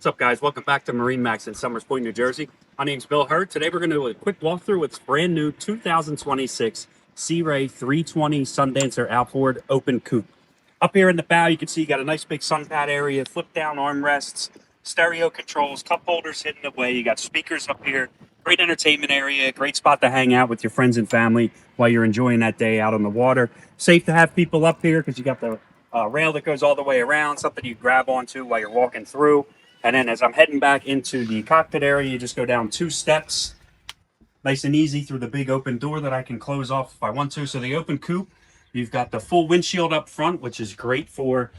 What's up, guys? Welcome back to MarineMax in Summers Point, New Jersey. My name's Bill Hurd. Today we're going to do a quick walkthrough with brand new 2026 Sea Ray 320 Sundancer outboard open coupe. Up here in the bow, you can see you got a nice big sun pad area, flip down armrests, stereo controls, cup holders hidden away. You got speakers up here, great entertainment area, great spot to hang out with your friends and family while you're enjoying that day out on the water. Safe to have people up here because you got the rail that goes all the way around, something you grab onto while you're walking through. And then as I'm heading back into the cockpit area, you just go down 2 steps, nice and easy through the big open door that I can close off if I want to. So the open coupe, you've got the full windshield up front, which is great for,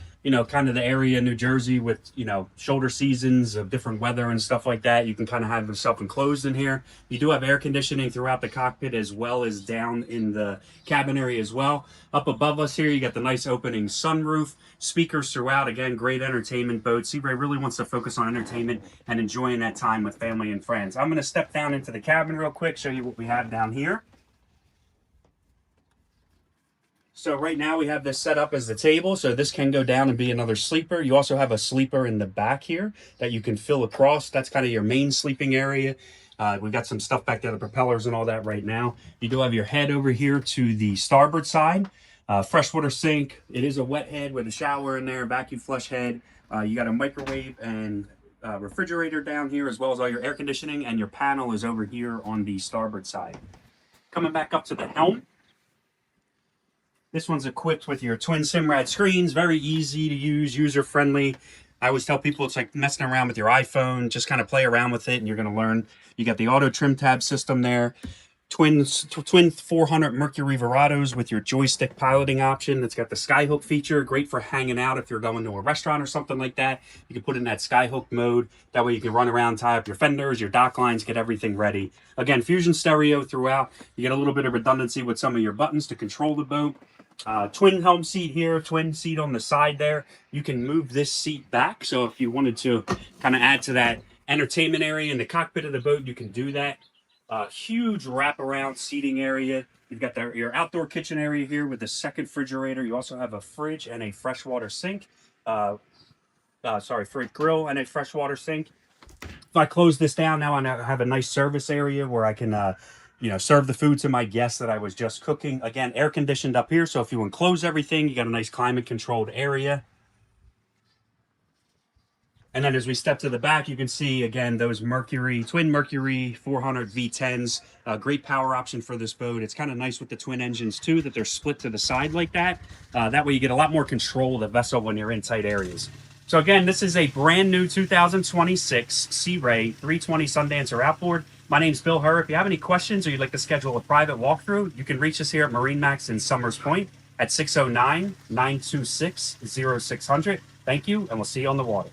kind of the area in New Jersey with, shoulder seasons of different weather and stuff like that. You can kind of have yourself enclosed in here. You do have air conditioning throughout the cockpit as well as down in the cabin area as well. Up above us here, you got the nice opening sunroof, speakers throughout. Again, great entertainment boat. Sea Ray really wants to focus on entertainment and enjoying that time with family and friends. I'm going to step down into the cabin real quick, show you what we have down here. So right now we have this set up as the table, so this can go down and be another sleeper. You also have a sleeper in the back here that you can fill across. That's kind of your main sleeping area. We've got some stuff back there, the propellers and all that right now. You do have your head over here to the starboard side. Freshwater sink. It is a wet head with a shower in there, vacuum flush head. You got a microwave and refrigerator down here, as well as all your air conditioning, and your panel is over here on the starboard side. Coming back up to the helm. This one's equipped with your twin Simrad screens, very easy to use, user-friendly. I always tell people it's like messing around with your iPhone. Just kind of play around with it and you're going to learn. You got the auto trim tab system there. Twin 400 Mercury Verados with your joystick piloting option. It's got the skyhook feature, great for hanging out if you're going to a restaurant or something like that. You can put in that skyhook mode. That way you can run around, tie up your fenders, your dock lines, get everything ready. Again, Fusion stereo throughout. You get a little bit of redundancy with some of your buttons to control the boat. Twin helm seat here, twin seat on the side there. You can move this seat back, so if you wanted to kind of add to that entertainment area in the cockpit of the boat, you can do that. Huge wraparound seating area. You've got your outdoor kitchen area here with the second refrigerator. You also have a fridge and a freshwater sink. Fridge grill and a freshwater sink. If I close this down now, I have a nice service area where I can serve the food to my guests that I was just cooking. Again, air conditioned up here, so if you enclose everything, you got a nice climate controlled area. And then as we step to the back, you can see, again, those twin Mercury 400 V10s. Great power option for this boat. It's kind of nice with the twin engines, too, that they're split to the side like that. That way you get a lot more control of the vessel when you're in tight areas. So again, this is a brand new 2026 Sea Ray 320 Sundancer outboard. My name's Bill Hurd. If you have any questions or you'd like to schedule a private walkthrough, you can reach us here at MarineMax in Summers Point at 609-926-0600. Thank you, and we'll see you on the water.